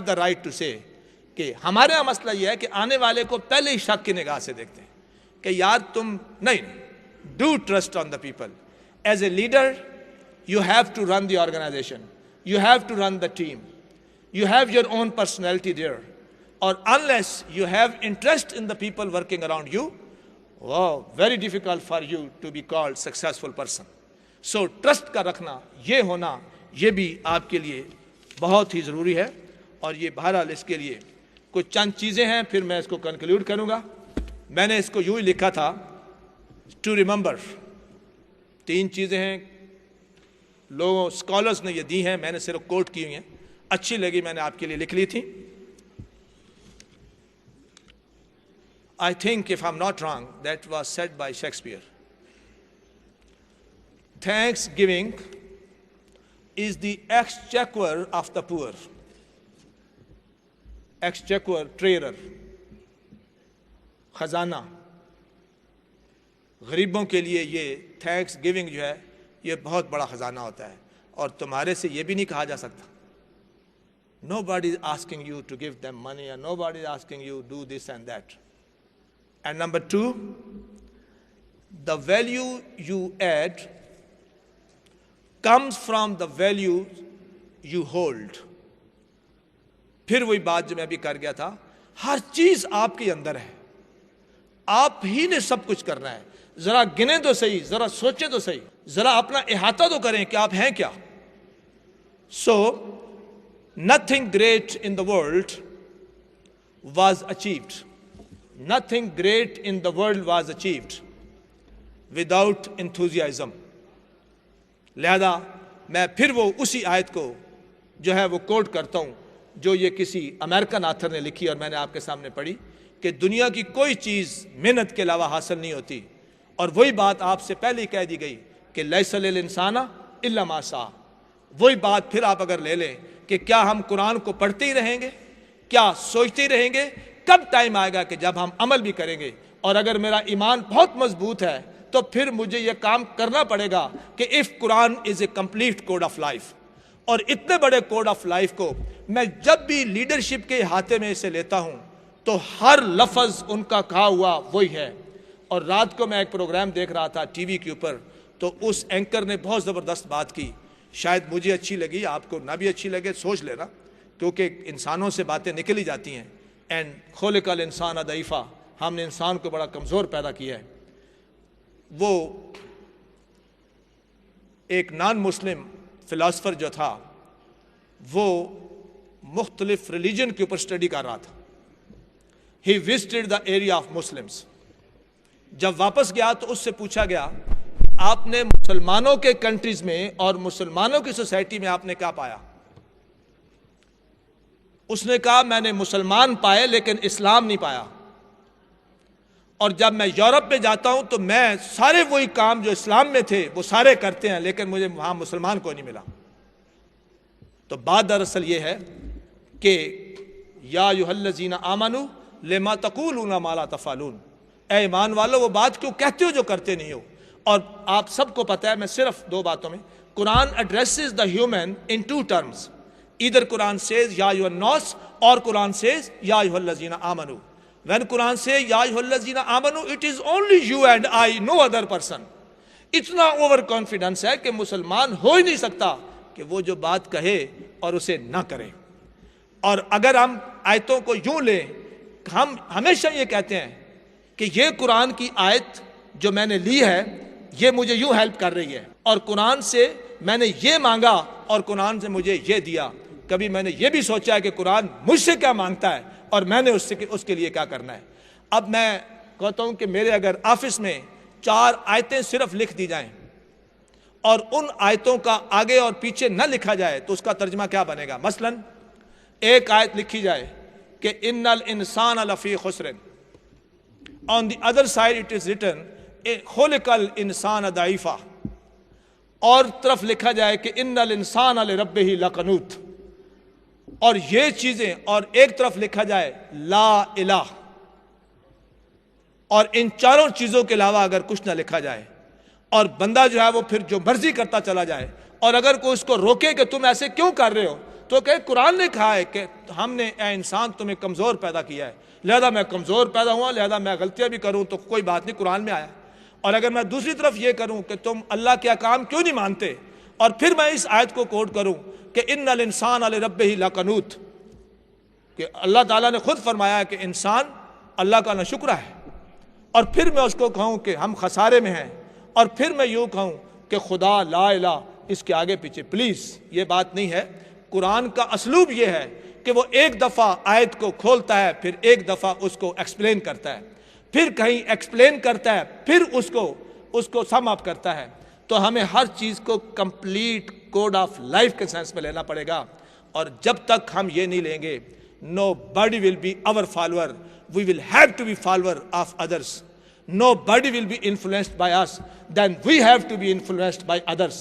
The right to سے کہ ہمارے یہاں مسئلہ یہ ہے کہ آنے والے کو پہلے ہی شک کی نگاہ سے دیکھتے ہیں کہ یار تم نہیں. Do trust on the people. As a leader you have to run the organisation, you have to run the team, you have your own personality there, اور unless you have interest in the people working around you, wow, very difficult for you to be called successful person. So trust کا رکھنا, یہ ہونا, یہ بھی آپ کے لیے بہت ہی ضروری ہے. اور یہ بہرحال اس کے لیے کچھ چند چیزیں ہیں, پھر میں اس کو کنکلیوڈ کروں گا. میں نے اس کو یوں ہی لکھا تھا, ٹو ریممبر. 3 چیزیں ہیں, لوگوں اسکالرس نے یہ دی ہیں, میں نے صرف کوٹ کی ہوئی ہیں, اچھی لگی میں نے آپ کے لیے لکھ لی تھی. I think, if I'm not wrong, that was said by Shakespeare. Thanksgiving is the exchequer of the poor. Exchequer, treasurer, خزانہ. غریبوں کے لیے یہ تھینکس گیونگ جو ہے یہ بہت بڑا خزانہ ہوتا ہے, اور تمہارے سے یہ بھی نہیں کہا جا سکتا. Nobody is asking you to give them money, and nobody is asking you do this and that. And number 2, the value you add comes from the value you hold. پھر وہی بات جو میں ابھی کر گیا تھا, ہر چیز آپ کے اندر ہے, آپ ہی نے سب کچھ کرنا ہے. ذرا گنے تو صحیح, ذرا سوچے تو صحیح, ذرا اپنا احاطہ تو کریں کہ آپ ہیں کیا. So nothing great in the world was achieved. Nothing great in the world was achieved without enthusiasm. لہذا میں پھر وہ اسی آیت کو جو ہے وہ کوٹ کرتا ہوں جو یہ کسی امریکن آتھر نے لکھی اور میں نے آپ کے سامنے پڑھی, کہ دنیا کی کوئی چیز محنت کے علاوہ حاصل نہیں ہوتی. اور وہی بات آپ سے پہلے ہی کہہ دی گئی کہ لیس للانسان الا ما سعی. وہی بات پھر آپ اگر لے لیں کہ کیا ہم قرآن کو پڑھتے ہی رہیں گے, کیا سوچتے ہی رہیں گے, کب ٹائم آئے گا کہ جب ہم عمل بھی کریں گے. اور اگر میرا ایمان بہت مضبوط ہے تو پھر مجھے یہ کام کرنا پڑے گا کہ if Quran is a complete code of life. اور اتنے بڑے کوڈ آف لائف کو میں جب بھی لیڈرشپ کے احاطے میں اسے لیتا ہوں تو ہر لفظ ان کا کہا ہوا وہی ہے. اور رات کو میں ایک پروگرام دیکھ رہا تھا ٹی وی کے اوپر, تو اس اینکر نے بہت زبردست بات کی. شاید مجھے اچھی لگی, آپ کو نہ بھی اچھی لگے, سوچ لینا, کیونکہ انسانوں سے باتیں نکل ہی جاتی ہیں. اینڈ خلق الانسان ضعیفا, ہم نے انسان کو بڑا کمزور پیدا کیا ہے. وہ ایک نان مسلم فلاسفر جو تھا وہ مختلف ریلیجن کے اوپر اسٹڈی کر رہا تھا. ہی visited the area of Muslims. جب واپس گیا تو اس سے پوچھا گیا آپ نے مسلمانوں کے کنٹریز میں اور مسلمانوں کی سوسائٹی میں آپ نے کیا پایا. اس نے کہا میں نے مسلمان پائے لیکن اسلام نہیں پایا. اور جب میں یورپ میں جاتا ہوں تو میں سارے وہی کام جو اسلام میں تھے وہ سارے کرتے ہیں, لیکن مجھے وہاں مسلمان کو نہیں ملا. تو بات دراصل یہ ہے کہ یا ایھا الذین آمنوا لما تقولون ما لا تفعلون, اے ایمان والو وہ بات کیوں کہتے ہو جو کرتے نہیں ہو. اور آپ سب کو پتہ ہے, میں صرف 2 باتوں میں, Quran addresses the human in 2 terms. Either Quran says Ya ayyuhan nas, or Quran says Ya ayyuhallazina amanu. When Quran says Ya ayyuhallazina amanu, it is only you and I, no other person. اتنا over confidence ہے کہ مسلمان ہو ہی نہیں سکتا کہ وہ جو بات کہے اور اسے نہ کرے. اور اگر ہم آیتوں کو یوں لیں, ہم ہمیشہ یہ کہتے ہیں کہ یہ قرآن کی آیت جو میں نے لی ہے یہ مجھے یوں ہیلپ کر رہی ہے, اور قرآن سے میں نے یہ مانگا اور قرآن سے مجھے یہ دیا. کبھی میں نے یہ بھی سوچا ہے کہ قرآن مجھ سے کیا مانگتا ہے اور میں نے اس کے لیے کیا کرنا ہے. اب میں کہتا ہوں کہ میرے اگر آفس میں 4 آیتیں صرف لکھ دی جائیں اور ان آیتوں کا آگے اور پیچھے نہ لکھا جائے تو اس کا ترجمہ کیا بنے گا. مثلا ایک آیت لکھی جائے کہ ان الانسان لفی خسر, on the other side it is written خلق الانسان ضعیفا, اور طرف لکھا جائے کہ ان الانسان لربہ لقنوت, اور یہ چیزیں, اور ایک طرف لکھا جائے لا الہ, اور ان 4 چیزوں کے علاوہ اگر کچھ نہ لکھا جائے اور بندہ جو ہے وہ پھر جو مرضی کرتا چلا جائے, اور اگر کوئی اس کو روکے کہ تم ایسے کیوں کر رہے ہو تو کہ قرآن نے کہا ہے کہ ہم نے اے انسان تمہیں کمزور پیدا کیا ہے، لہذا میں کمزور پیدا ہوا، لہذا میں غلطیاں بھی کروں تو کوئی بات نہیں، قرآن میں آیا۔ اور اگر میں دوسری طرف یہ کروں کہ تم اللہ کے احکام کیوں نہیں مانتے، اور پھر میں اس آیت کو کوٹ کروں کہ ان الانسان لربہ لقنوط، کہ اللہ تعالیٰ نے خود فرمایا ہے کہ انسان اللہ کا ناشکرا ہے، اور پھر میں اس کو کہوں کہ ہم خسارے میں ہیں، اور پھر میں یوں کہوں کہ خدا لا الہ، اس کے آگے پیچھے پلیز یہ بات نہیں ہے۔ قرآن کا اسلوب یہ ہے کہ وہ ایک دفعہ آیت کو کھولتا ہے، پھر ایک دفعہ اس کو ایکسپلین کرتا ہے، پھر کہیں ایکسپلین کرتا ہے، پھر اس کو سم اپ کرتا ہے۔ تو ہمیں ہر چیز کو کمپلیٹ کوڈ آف لائف کے سینس میں لینا پڑے گا، اور جب تک ہم یہ نہیں لیں گے nobody will be our follower, we will have to be follower of others. Nobody will be influenced by us, then we have to be influenced by others.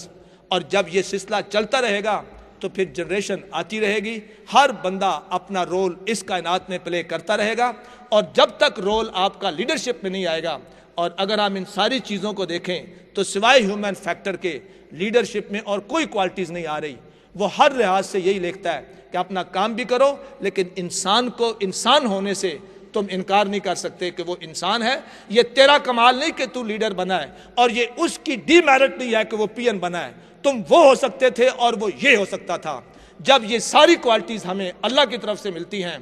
اور جب یہ سلسلہ چلتا رہے گا تو پھر جنریشن آتی رہے گی، ہر بندہ اپنا رول اس کائنات میں پلے کرتا رہے گا، اور جب تک رول آپ کا لیڈرشپ میں نہیں آئے گا، اور اگر ہم ان ساری چیزوں کو دیکھیں تو سوائے ہیومن فیکٹر کے لیڈرشپ میں اور کوئی کوالٹیز نہیں آ رہی۔ وہ ہر لحاظ سے یہی لکھتا ہے کہ اپنا کام بھی کرو، لیکن انسان کو انسان ہونے سے تم انکار نہیں کر سکتے کہ وہ انسان ہے۔ یہ تیرا کمال نہیں کہ تو لیڈر بنا ہے، اور یہ اس کی ڈی میرٹ نہیں ہے کہ وہ پی این بنا ہے۔ تم وہ ہو سکتے تھے اور وہ یہ ہو سکتا تھا۔ جب یہ ساری کوالٹیز ہمیں اللہ کی طرف سے ملتی ہیں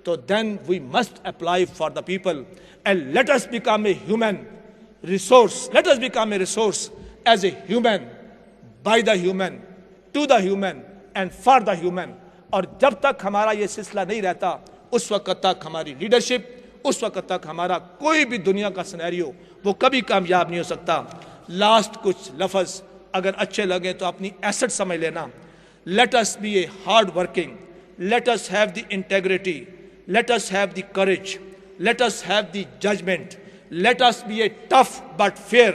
تو then we must apply for the people and let us become a human resource. Let us become a resource as a human, by the human, to the human and for the human. اور جب تک ہمارا یہ سلسلہ نہیں رہتا اس وقت تک ہماری لیڈرشپ، اس وقت تک ہمارا کوئی بھی دنیا کا سینیریو وہ کبھی کامیاب نہیں ہو سکتا۔ لاسٹ کچھ لفظ اگر اچھے لگیں تو اپنی ایسٹ سمجھ لینا۔ Let us be a hard working, let us have the integrity, let us have the courage, let us have the judgment, let us be a tough but fair,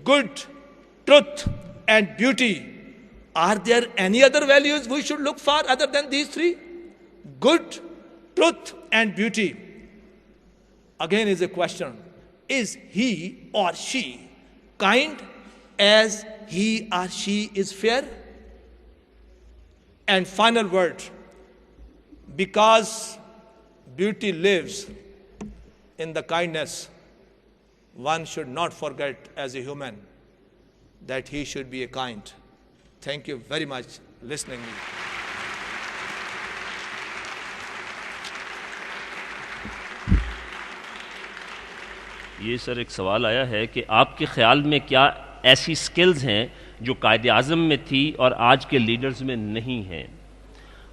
good, truth and beauty. Are there any other values we should look for other than these three? Good, truth and beauty. Again is a question. Is he or she kind as he or she is fair? And final word, because beauty lives in the kindness, one should not forget as a human that he should be a kind. Thank you very much for listening to me. یہ سر ایک سوال آیا ہے کہ آپ کے خیال میں کیا ایسی سکلز ہیں جو قائد اعظم میں تھی اور آج کے لیڈرز میں نہیں ہیں؟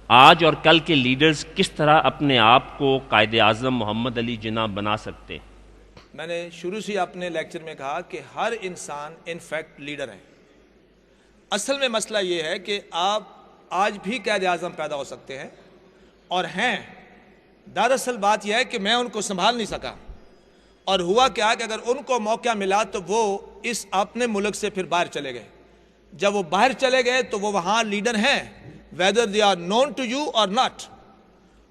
آج اور کل کے لیڈرز کس طرح اپنے آپ کو قائد اعظم محمد علی جناح بنا سکتے؟ میں نے شروع سے اپنے لیکچر میں کہا کہ ہر انسان ان فیکٹ لیڈر ہے۔ اصل میں مسئلہ یہ ہے کہ آپ آج بھی قائد اعظم پیدا ہو سکتے ہیں اور ہیں، دراصل بات یہ ہے کہ میں ان کو سنبھال نہیں سکا، اور ہوا کیا کہ اگر ان کو موقع ملا تو وہ اس اپنے ملک سے پھر باہر چلے گئے۔ جب وہ باہر چلے گئے تو وہ وہاں لیڈر ہیں whether they are known to you or not،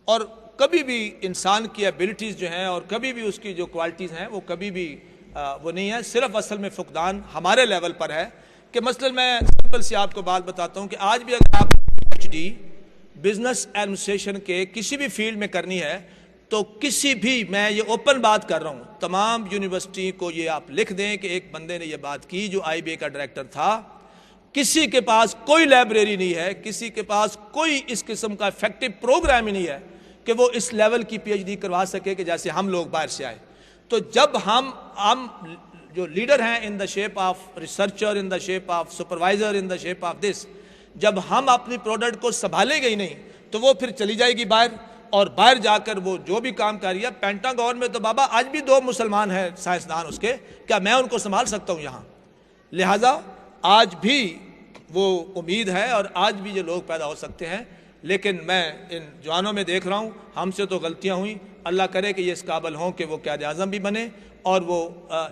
اور کبھی بھی انسان کی ایبلٹیز جو ہیں اور کبھی بھی اس کی جو کوالٹیز ہیں وہ کبھی بھی وہ نہیں ہے، صرف اصل میں فقدان ہمارے لیول پر ہے۔ کہ مثلا میں سمپل سی آپ کو بات بتاتا ہوں کہ آج بھی اگر آپ PhD بزنس ایڈمنسٹریشن کے کسی بھی فیلڈ میں کرنی ہے تو کسی بھی، میں یہ اوپن بات کر رہا ہوں، تمام یونیورسٹی کو یہ آپ لکھ دیں کہ ایک بندے نے یہ بات کی جو IBA کا ڈائریکٹر تھا، کسی کے پاس کوئی لائبریری نہیں ہے، کسی کے پاس کوئی اس قسم کا افیکٹو پروگرام ہی نہیں ہے کہ وہ اس لیول کی PhD کروا سکے کہ جیسے ہم لوگ باہر سے آئے۔ تو جب ہم جو لیڈر ہیں in the shape of researcher, in the shape of supervisor, in the shape of this, جب ہم اپنی پروڈکٹ کو سنبھالیں گے ہی نہیں تو وہ پھر چلی جائے گی باہر، اور باہر جا کر وہ جو بھی کام کر رہی ہے۔ پینٹاگون میں تو بابا آج بھی 2 مسلمان ہیں سائنسدان اس کے، کیا میں ان کو سنبھال سکتا ہوں یہاں؟ لہٰذا آج بھی وہ امید ہے اور آج بھی یہ لوگ پیدا ہو سکتے ہیں، لیکن میں ان جوانوں میں دیکھ رہا ہوں ہم سے تو غلطیاں ہوئیں، اللہ کرے کہ یہ اس قابل ہوں کہ وہ قائد اعظم بھی بنے، اور وہ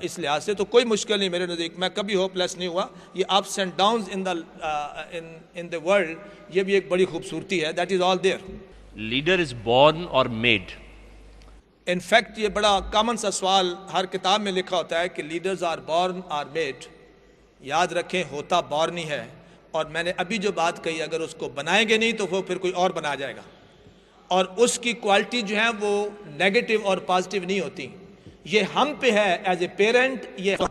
اس لحاظ سے تو کوئی مشکل نہیں میرے نزدیک، میں کبھی ہوپ لیس نہیں ہوا۔ یہ ups and downs in the world, یہ بھی ایک بڑی خوبصورتی ہے، that is all there. Leader is born اور میڈ؟ ان فیکٹ یہ بڑا کامن سا سوال ہر کتاب میں لکھا ہوتا ہے کہ leaders are born or made. یاد رکھیں ہوتا بورن ہی ہے، اور میں نے ابھی جو بات کہی اگر اس کو بنائیں گے نہیں تو وہ پھر کوئی اور بنا جائے گا، اور اس کی کوالٹی جو ہے وہ نیگیٹو اور پازیٹیو نہیں ہوتی. یہ ہم پہ ہے ایز اے پیرنٹ، یہ